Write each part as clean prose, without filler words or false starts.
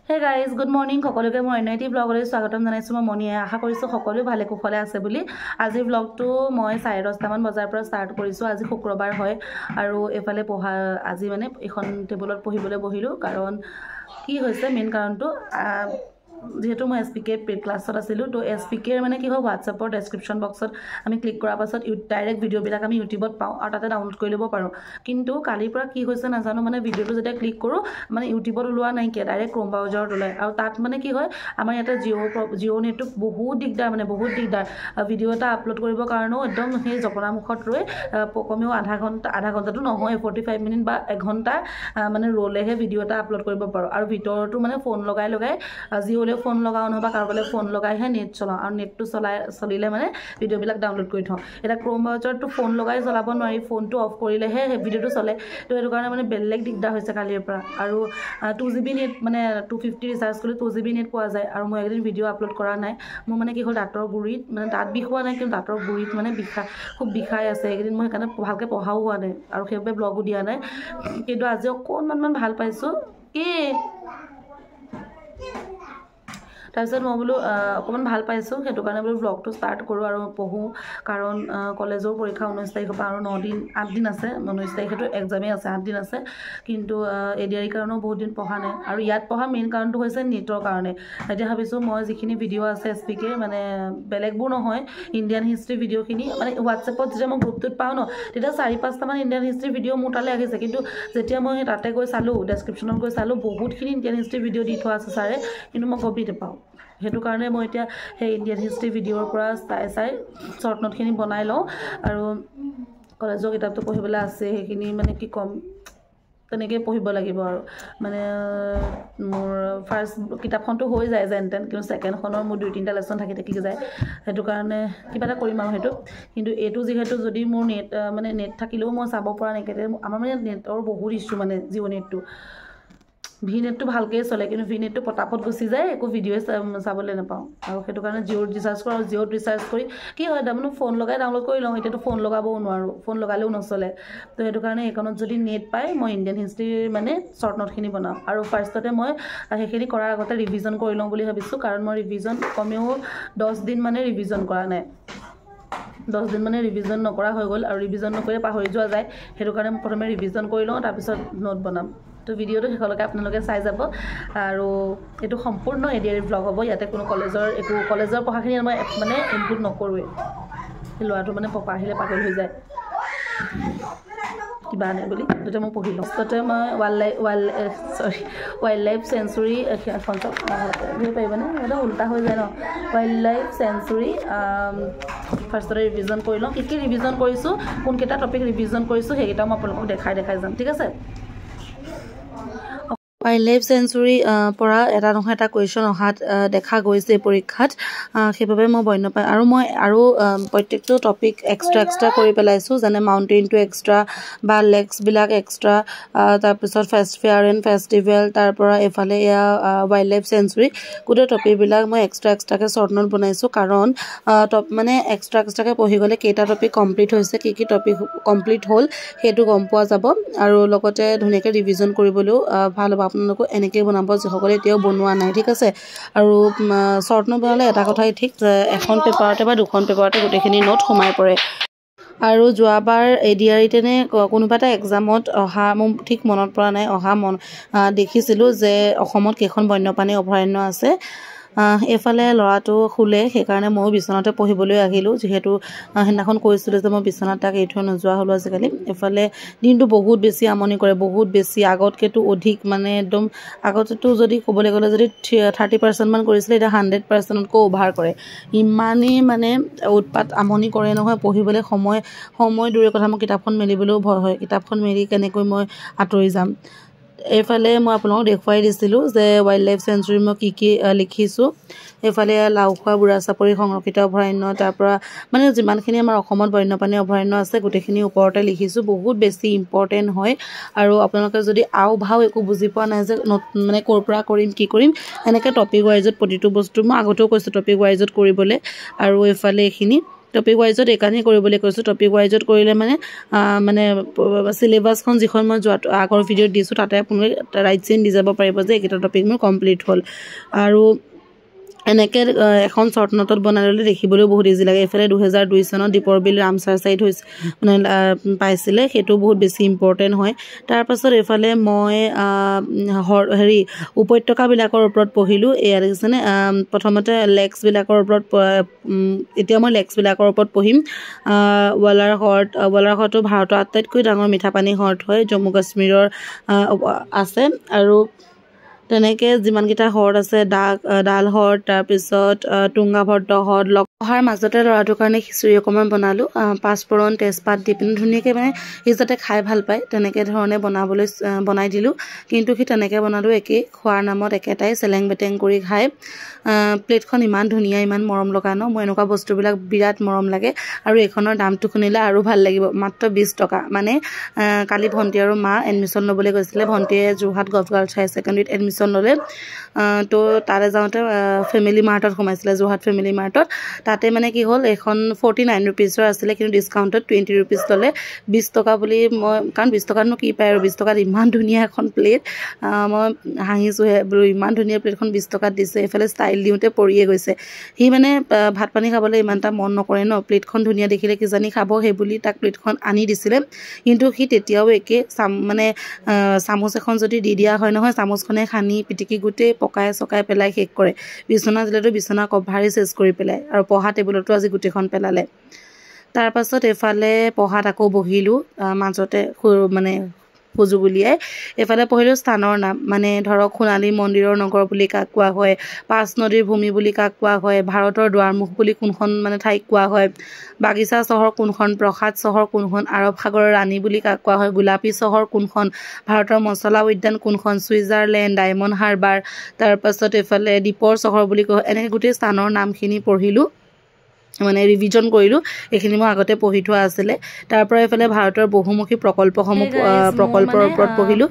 Hey guys good morning সকলোকে মই অন্য এটি ব্লগলৈ স্বাগতম জনাইছোঁ মই মণিয়ে আশা কৰিছোঁ সকলো ভালে কুশলে আছে বুলি আজিৰ ব্লগটো মই 10:30 মান বজাৰ পৰা ষ্টাৰ্ট কৰিছোঁ আজি শুক্ৰবাৰ হয় আৰু এফালে পঢ়া আজি মানে এখন টেবুলত পঢ়িবলৈ বহিলোঁ কাৰণ কি হৈছে মেইন কাৰণটো যেহেতু মই এছপিকে পেড ক্লাছত আছিলোঁ তো এছপিকেৰ মানে কি হয় হোৱাটছএপৰ ডেছক্ৰিপশ্যন বক্সত আমি ক্লিক কৰাৰ পাছত ডাইৰেক্ট ভিডিঅ'বিলাক আমি ইউটিউবত পাওঁ আৰু তাতে ডাউনলোড কৰি ল'ব পাৰোঁ কিন্তু কালিৰ পৰা কি হৈছে নাজানো মানে ভিডিঅ'টো যেতিয়া ক্লিক কৰোঁ মানে ইউটিউবত ওলোৱা নাইকিয়া ডাইৰেক্ট ক্ৰ'ম ব্ৰাউজাৰত ওলায় আৰু তাত মানে কি হয় আমাৰ ইয়াতে জিঅ' নেটটো বহুত দিগদাৰ মানে বহুত দিগদাৰ ভিডিঅ' এটা আপলোড কৰিবৰ কাৰণেও একদম সেই জপনামুখত ৰৈ কমেও আধা ঘণ্টাটো নহয় 45 মিনিট বা এঘণ্টা মানে ৰ'লেহে ভিডিঅ' এটা আপলোড কৰিব পাৰোঁ আৰু ভিতৰতো মানে ফোন লগাই জিঅ' ফোন লগাও নহবা কাৰোবালৈ ফোন লগাইহে নেট চলাওঁ আৰু নেটটো চলিলে মানে ভিডিঅ'বিলাক ডাউনলোড কৰি থওঁ এতিয়া ক্ৰ'ম ব্ৰাউজাৰটো ফোন লগাই চলাব নোৱাৰি ফোনটো অফ কৰিলেহে সেই ভিডিঅ'টো চলে তো সেইটো কাৰণে মানে বেলেগ দিগদাৰ হৈছে কালিৰ পৰা আৰু 2GB নেট মানে 250 ৰিচাৰ্জ কৰিলে 2GB নেট পোৱা যায় আৰু মই একদিন ভিডিঅ' আপলোড কৰা নাই মোৰ মানে কি হ'ল দাঁতৰ গুৰিত মানে দাঁত বিষোৱা নাই কিন্তু দাঁতৰ গুৰিত মানে খুব বিষাই আছে এইকেইদিন মই সেইকাৰণে ভালকৈ পঢ়াও হোৱা নাই আৰু সেইবাবে ব্লগো দিয়া নাই কিন্তু আজি অকণমান ভাল পাইছোঁ কি তাৰপিছত মই বোলো অকণমান ভাল পাইছোঁ সেইটো কাৰণে বোলো ব্লগটো ষ্টাৰ্ট কৰোঁ আৰু পঢ়োঁ কাৰণ কলেজৰ পৰীক্ষা 19 তাৰিখৰ পৰা আৰু 8 দিন আছে 19 তাৰিখেতো এক্সামেই আছে 8 দিন আছে কিন্তু এডিআৰিৰ কাৰণেও বহুত দিন পঢ়া নাই আৰু ইয়াত পঢ়া মেইন কাৰণটো হৈছে নেটৰ কাৰণে এতিয়া ভাবিছোঁ মই যিখিনি ভিডিঅ' আছে এছপিকে মানে বেলেগবোৰ নহয় ইণ্ডিয়ান হিষ্ট্ৰী ভিডিঅ'খিনি মানে হোৱাটছএপত যেতিয়া মই গ্ৰুপটোত পাওঁ ন তেতিয়া 4-5টামান ইণ্ডিয়ান হিষ্ট্ৰী ভিডিঅ' মোৰ তালৈ আহিছে কিন্তু যেতিয়া মই তাতে গৈ চালোঁ ডেছক্ৰিপশ্যনত গৈ চালোঁ বহুতখিনি ইণ্ডিয়ান হিষ্ট্ৰী ভিডিঅ' দি থোৱা আছে ছাৰে কিন্তু মই গমে নাপাওঁ সেইটো কাৰণে মই এতিয়া সেই ইণ্ডিয়ান হিষ্ট্ৰী ভিডিঅ'ৰ পৰা চাই শ্বৰ্ট নোটখিনি বনাই লওঁ আৰু কলেজৰ কিতাপটো পঢ়িবলৈ আছে সেইখিনি মানে কি ক'ম তেনেকৈ পঢ়িব লাগিব আৰু মানে মোৰ ফাৰ্ষ্ট কিতাপখনটো হৈ যায় যেন তেন কিন্তু ছেকেণ্ডখনৰ মোৰ 2-3টা লেচন থাকি যায় সেইটো কাৰণে কিবা এটা কৰিম আৰু সেইটো কিন্তু এইটো যিহেতু যদি মোৰ নেট থাকিলেও মই চাব পৰা নাই আমাৰ মানে নেটৰ বহুত ইছ্যু মানে জিঅ' নেটটো ভি নেটটো ভালকৈ চলে কিন্তু ভি নেটটো পটাপট গুচি যায় একো ভিডিঅ'ই চাবলৈ নাপাওঁ আৰু সেইটো কাৰণে জিঅ'ত ৰিচাৰ্জ কৰোঁ আৰু জিঅ'ত ৰিচাৰ্জ কৰি কি হয় তাৰমানে ফোন লগাই ডাউনলোড কৰি লওঁ এতিয়াতো ফোন লগাবও নোৱাৰোঁ ফোন লগালেও নচলে তো সেইটো কাৰণে এইখনত যদি নেট পায় মই ইণ্ডিয়ান হিষ্ট্ৰীৰ মানে শ্বৰ্ট নোটখিনি বনাওঁ আৰু ফাৰ্ষ্টতে মই সেইখিনি কৰাৰ আগতে ৰিভিজন কৰি লওঁ বুলি ভাবিছোঁ কাৰণ মই ৰিভিজন কমেও 10 দিন মানে ৰিভিজন কৰা নাই 10 দিন মানে ৰিভিজন নকৰা হৈ গ'ল আৰু ৰিভিজন নকৰিলে পাহৰি যোৱা যায় সেইটো কাৰণে মই প্ৰথমে ৰিভিজন কৰি লওঁ তাৰপিছত নোট বনাম তো ভিডিঅ'টো শেষলৈকে আপোনালোকে চাই যাব আৰু এইটো সম্পূৰ্ণ এডিআৰি ব্লগ হ'ব ইয়াতে কোনো কলেজৰ পঢ়াখিনি মই মানে ইনক্লুড নকৰোঁৱেই ল'ৰাটো মানে পপা আহিলে পাগল হৈ যায় কিবা আনে বুলি তেতিয়া মই পঢ়ি লওঁ তাতে মই ৱাইল্ড লাইফ চেঞ্চুৰী এখন ধৰিব পাৰিবনে সেইটো উল্টা হৈ যায় ন ৱাইল্ড লাইফ চেঞ্চুৰী ফাৰ্ষ্টতে ৰিভিজন কৰি লওঁ কি ৰিভিজন কৰিছোঁ কোনকেইটা টপিক ৰিভিজন কৰিছোঁ সেইকেইটা মই আপোনালোকক দেখাই যাম ঠিক আছে ৱাইল্ড লাইফ চেঞ্চুৰী পৰা এটা নহয় এটা কুৱেশ্যন অহাত দেখা গৈছে পৰীক্ষাত সেইবাবে মই বন্য পাওঁ আৰু মই প্ৰত্যেকটো টপিক এক্সট্ৰা কৰি পেলাইছোঁ যেনে মাউণ্টেইনটো এক্সট্ৰা বা লেকছবিলাক এক্সট্ৰা তাৰপিছত ফেয়াৰ এণ্ড ফেষ্টিভেল তাৰ পৰা এইফালে এয়া ৱাইল্ড লাইফ চেঞ্চুৰী গোটেই টপিকবিলাক মই এক্সট্ৰাকৈ শ্বৰ্ট নোট বনাইছোঁ কাৰণ মানে এক্সট্ৰাকৈ পঢ়ি গ'লে কেইটা টপিক কমপ্লিট হৈছে কি টপিক কমপ্লিট হ'ল সেইটো গম পোৱা যাব আৰু লগতে ধুনীয়াকৈ ৰিভিজন কৰিবলৈও ভাল হ'ব আপোনালোকে এনেকৈ বনাব যিসকলে এতিয়াও বনোৱা নাই ঠিক আছে আৰু শ্বৰ্ট নোট বনালে এটা কথাই ঠিক এখন পেপাৰতে বা দুখন পেপাৰতে গোটেইখিনি নোট সোমাই পৰে আৰু যোৱাবাৰ এডিআৰিতেনে কোনোবা এটা এক্সামত অহা মোৰ ঠিক মনত পৰা নাই দেখিছিলোঁ যে অসমত কেইখন বন্যপ্ৰাণী অভয়াৰণ্য আছে এইফালে ল'ৰাটো শুলে সেইকাৰণে ময়ো বিচনাতে পঢ়িবলৈ আহিলোঁ যিহেতু সেইদিনাখন কৈছিলোঁ যে মই বিচনাত তাক এৰি থৈ নোযোৱা হ'লোঁ আজিকালি এইফালে দিনটো বহুত বেছি আমনি কৰে বহুত বেছি আগতকৈতো অধিক মানে একদম আগতেতো যদি ক'বলৈ গ'লে যদি 30% মান কৰিছিলে এতিয়া 100%তকৈ অভাৰ কৰে ইমানেই মানে উৎপাত আমনি কৰে নহয় পঢ়িবলৈ সময় দূৰৰ কথা মই কিতাপখন মেলিবলৈও ভয় হয় কিতাপখন মেলি কেনেকৈ মই আঁতৰি যাম এইফালে মই আপোনালোকক দেখুৱাই দিছিলোঁ যে ৱাইল্ড লাইফ চেঞ্চুৰী মই কি লিখিছোঁ এইফালে লাওখোৱা বুঢ়া চাপৰি সংৰক্ষিত অভয়াৰণ্য তাৰ পৰা মানে যিমানখিনি আমাৰ অসমত বন্যপ্ৰাণী অভয়াৰণ্য আছে গোটেইখিনি ওপৰতে লিখিছোঁ বহুত বেছি ইম্পৰ্টেণ্ট হয় আৰু আপোনালোকে যদি ভাও একো বুজি পোৱা নাই যে মানে ক'ৰ পৰা কৰিম কি কৰিম এনেকৈ টপিক ৱাইজত প্ৰতিটো বস্তু মই আগতেও কৈছোঁ টপিক ৱাইজত কৰিবলৈ আৰু এইফালে এইখিনি টপিক ৱাইজত এইকাৰণেই কৰিবলৈ কৈছোঁ টপিক ৱাইজত কৰিলে মানে চিলেবাছখন যিখন মই যোৱা আগৰ ভিডিঅ'ত দিছোঁ তাতে আপুনি ৰাইট চিন দি যাব পাৰিব যে এইকেইটা টপিক মোৰ কমপ্লিট হ'ল আৰু এনেকৈ এখন শ্বৰ্ট নোটত বনাই ল'লে দেখিবলৈও বহুত ইজি লাগে এইফালে 2002 চনত দীপৰ বিল ৰামচাৰ ছাইড হৈছে পাইছিলে সেইটো বহুত বেছি ইম্পৰ্টেণ্ট হয় তাৰপাছত এইফালে মই উপত্যকাবিলাকৰ ওপৰত পঢ়িলোঁ এয়া দেখিছেনে প্ৰথমতে লেকছবিলাকৰ ওপৰত এতিয়া মই লেকছবিলাকৰ ওপৰত পঢ়িম ৱালাৰ হ্ৰদটো ভাৰতৰ আটাইতকৈ ডাঙৰ মিঠা পানী হ্ৰদ হয় জম্মু কাশ্মীৰৰ আছে আৰু তেনেকৈ যিমানকেইটা হ্ৰদ আছে ডাল হ্ৰদ তাৰপিছত তুংগাভদ্ৰ হ্ৰদ অহাৰ মাজতে ল'ৰাটোৰ কাৰণে খিচিৰি অকণমান বনালোঁ পাঁচফোৰণ তেজপাত দি পিনে ধুনীয়াকৈ সি যাতে খাই ভাল পায় তেনেকৈ ধৰণে বনাই দিলোঁ কিন্তু সি তেনেকৈ বনালোঁ একেই খোৱাৰ নামত একেটাই চেলেং বেটেং কৰি খায় প্লেটখন ইমান ধুনীয়া ইমান মৰম লগা ন মই এনেকুৱা বস্তুবিলাক বিৰাট মৰম লাগে আৰু এইখনৰ দামটো শুনিলে আৰু ভাল লাগিব মাত্ৰ 20 টকা মানে কালি ভণ্টি আৰু মা এডমিশ্যন ল'বলৈ গৈছিলে ভণ্টিয়ে যোৰহাট গভ গাৰ্লছ হায়াৰ ছেকেণ্ডেৰীত এডমিশ্যন ল'লে তো তালৈ যাওঁতে ফেমিলি মাৰ্টত সোমাইছিলে যোৰহাট ফেমিলি মাৰ্টত তাতে কি হ'ল এখন 49 ৰুপিজৰ আছিলে কিন্তু ডিছকাউণ্টত 20 ৰুপিজ ল'লে 20 টকা বুলি মই কাৰণ 20 টকাতনো কি পায় আৰু 20 টকাত ইমান ধুনীয়া এখন প্লেট মই হাঁহিছোঁহে বোলো ইমান ধুনীয়া প্লেটখন 20 টকাত দিছে এইফালে ষ্টাইল দিওঁতে পৰিয়ে গৈছে সি ভাত পানী খাবলৈ ইমান এটা মন নকৰে ন প্লেটখন ধুনীয়া দেখিলে কিজানি খাব সেই বুলি তাক প্লেটখন আনি দিছিলে কিন্তু সি তেতিয়াও একে চামুচ এখন যদি দি দিয়া হয় নহয় চামুচখনে সানি পিটিকি গোটেই পকাই চকাই পেলাই শেষ কৰে বিচনা দিলেতো বিচনা কভাৰেই চেচ কৰি পেলাই আৰু পঢ়া টেবুলতো আজি গোটেইখন পেলালে তাৰপাছত এইফালে পঢ়াত আকৌ বহিলোঁ মাজতে সুযোগ উলিয়াই এইফালে পঢ়িলোঁ স্থানৰ নাম ধৰক সোণালী মন্দিৰৰ নগৰ বুলি কাক কোৱা হয় 5 নদীৰ ভূমি বুলি কাক কোৱা হয় ভাৰতৰ দুৱাৰমুখ বুলি কোনখন ঠাইক কোৱা হয় বাগিচা চহৰ কোনখন প্ৰসাদ চহৰ কোনখন আৰৱ সাগৰৰ ৰাণী বুলি কাক কোৱা হয় গোলাপী চহৰ কোনখন ভাৰতৰ মছলা উদ্যান কোনখন ছুইজাৰলেণ্ড ডায়মণ্ড হাৰ্বাৰ তাৰপাছত এইফালে দ্বীপৰ চহৰ বুলি কোৱা হয় এনেকৈ গোটেই স্থানৰ নামখিনি পঢ়িলোঁ ৰিভিজন কৰিলোঁ এইখিনি মই আগতে পঢ়ি থোৱা আছিলে তাৰপৰা এইফালে ভাৰতৰ বহুমুখী প্ৰকল্পৰ ওপৰত পঢ়িলোঁ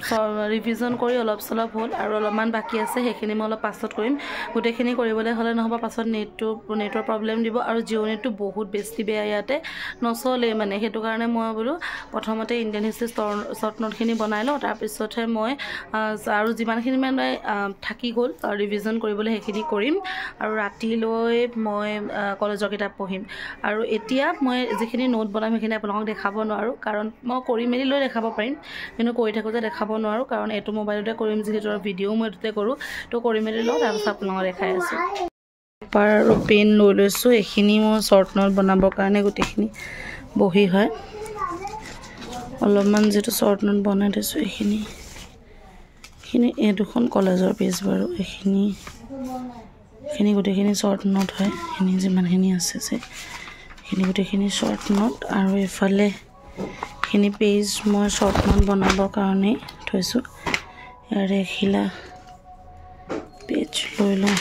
ৰিভিজন কৰি অলপ চলপ হ'ল আৰু অলপমান বাকী আছে সেইখিনি মই অলপ পাছত কৰিম গোটেইখিনি কৰিবলৈ হ'লে নহ'ব পাছত নেটৰ প্ৰব্লেম দিব আৰু জিঅ' নেটটো বহুত বেছি বেয়া ইয়াতে নচলে সেইটো কাৰণে মই বোলো প্ৰথমতে ইণ্ডিয়ান হিষ্ট্ৰী শ্বৰ্ট নোটখিনি বনাই লওঁ তাৰপিছতহে মই আৰু যিমানখিনি থাকি গ'ল ৰিভিজন কৰিবলৈ সেইখিনি কৰিম আৰু ৰাতিলৈ মই কলেজৰ কিতাপ পঢ়িম আৰু এতিয়া মই যিখিনি নোট বনাম সেইখিনি আপোনালোকক দেখাব নোৱাৰোঁ কাৰণ মই কৰি মেলি লৈ দেখাব পাৰিম কিন্তু কৰি থাকোঁতে দেখাব নোৱাৰোঁ কাৰণ এইটো মোবাইলতে কৰিম যিহেতু ভিডিঅ'ও মই এইটোতে কৰোঁ তো কৰি মেলি লওঁ তাৰপিছত আপোনালোকক দেখাই আছোঁ পেপাৰ আৰু পেন লৈ লৈছোঁ এইখিনি মই শ্বৰ্ট নোট বনাবৰ কাৰণে গোটেইখিনি বহি হয় অলপমান যিটো শ্বৰ্ট নোট বনাই থৈছোঁ এইখিনি এই দুখন কলেজৰ পেজ বাৰু এইখিনি গোটেইখিনি শ্বৰ্ট নোট হয় এইখিনি যিমানখিনি আছে যে এইখিনি গোটেইখিনি শ্বৰ্ট নোট আৰু এইফালে এইখিনি পেজ মই শ্বৰ্ট নোট বনাবৰ কাৰণেই থৈছোঁ ইয়াৰে এখিলা পেজ লৈ লওঁ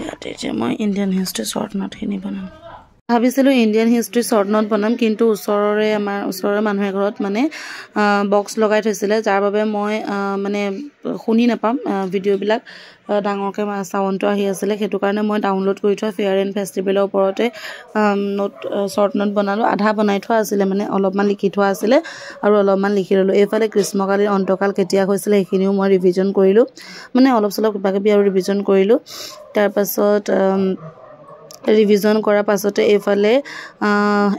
ইয়াতে এতিয়া মই ইণ্ডিয়ান হিষ্ট্ৰী শ্বৰ্ট নোটখিনি বনাম ভাবিছিলোঁ ইণ্ডিয়ান হিষ্ট্ৰী শ্বৰ্ট নোট বনাম কিন্তু ওচৰৰে মানুহ এঘৰত বক্স লগাই থৈছিলে যাৰ বাবে মই শুনি নাপাম ভিডিঅ'বিলাক ডাঙৰকৈ চাউণ্ডটো আহি আছিলে সেইটো কাৰণে মই ডাউনলোড কৰি থোৱা ফেয়াৰ এণ্ড ফেষ্টিভেলৰ ওপৰতে শ্বৰ্ট নোট বনালোঁ আধা বনাই থোৱা আছিলে অলপমান লিখি থোৱা আছিলে আৰু অলপমান লিখি ল'লোঁ এইফালে গ্ৰীষ্মকালীন অন্তকাল কেতিয়া হৈছিলে সেইখিনিও মই ৰিভিজন কৰিলোঁ অলপ চলপ কিবাকিবি আৰু ৰিভিজন কৰিলোঁ তাৰপাছত ৰিভিজন কৰাৰ পাছতে এইফালে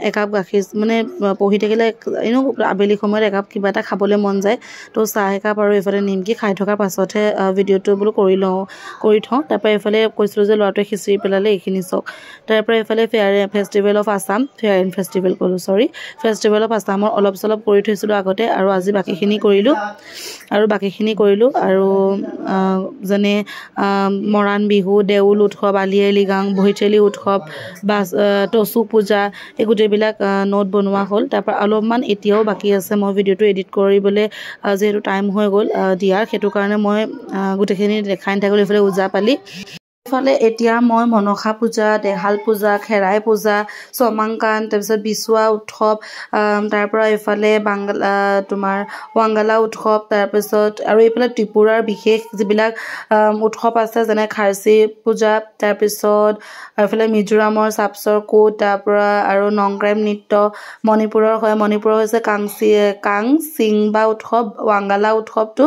একাপ গাখীৰ পঢ়ি থাকিলে এনেও আবেলি সময়ত একাপ কিবা এটা খাবলৈ মন যায় তো চাহ একাপ আৰু এইফালে নিমকি খাই থকাৰ পাছতহে ভিডিঅ'টো বোলো কৰি থওঁ তাৰপৰা এইফালে কৈছিলোঁ যে ল'ৰাটোৱে খিচিৰি পেলালে এইখিনি চাওক তাৰপৰা এইফালে ফেষ্টিভেল অফ আছামৰ অলপ চলপ কৰি থৈছিলোঁ আগতে আৰু আজি বাকীখিনি কৰিলোঁ আৰু যেনে মৰাণ বিহু দেউল উৎসৱ আলি আই লৃগাং বহিতেলী উৎসৱ বা টচু পূজা এই গোটেইবিলাক নোট বনোৱা হ'ল তাৰপৰা অলপমান এতিয়াও বাকী আছে মই ভিডিঅ'টো এডিট কৰিবলৈ যিহেতু টাইম হৈ গ'ল দিয়াৰ সেইটো কাৰণে মই গোটেইখিনি দেখাই নাথাকিলোঁ এইফালে ওজাপালি এইফালে এতিয়া মই মনসা পূজা, দেহাল পূজা, খেৰাই পূজা, চমাংকান, তাৰপিছত বিচুৱা উৎসৱ, তাৰ পৰা এইফালে তোমাৰ ৱাংগালা উৎসৱ, তাৰপিছত আৰু এইফালে ত্ৰিপুৰাৰ বিশেষ যিবিলাক উৎসৱ আছে যেনে খাৰ্চী পূজা, তাৰপিছত এইফালে মিজোৰামৰ চাপচৰ কোট, তাৰ পৰা আৰু নংক্ৰেম নৃত্য, মণিপুৰৰ হৈছে কাংচিংবা উৎসৱ, ৱাংগালা উৎসৱটো।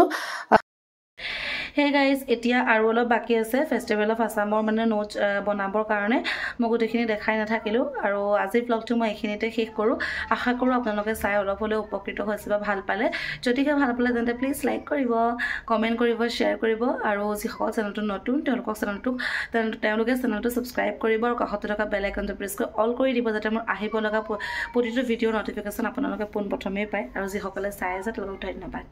হে গাইজ, এতিয়া আৰু অলপ বাকী আছে ফেষ্টিভেল অফ আছামৰ মানে নোটছ বনাবৰ কাৰণে। মই গোটেইখিনি দেখাই নাথাকিলোঁ আৰু আজিৰ ব্লগটো মই এইখিনিতে শেষ কৰোঁ। আশা কৰোঁ আপোনালোকে চাই অলপ হ'লেও উপকৃত হৈছে বা ভাল পালে। যদিহে ভাল পালে তেন্তে প্লিজ লাইক কৰিব, কমেণ্ট কৰিব, শ্বেয়াৰ কৰিব আৰু যিসকল চেনেলটো নতুন তেওঁলোকে চেনেলটো ছাবস্ক্ৰাইব কৰিব আৰু কাষতে থকা বেল আইকনটো প্ৰেছ কৰি অল কৰি দিব, যাতে মোৰ আহিব লগা প্ৰতিটো ভিডিঅ'ৰ নটিফিকেশ্যন আপোনালোকে পোনপ্ৰথমেই পায়। আৰু যিসকলে চাই আছে তেওঁলোকক ধন্যবাদ।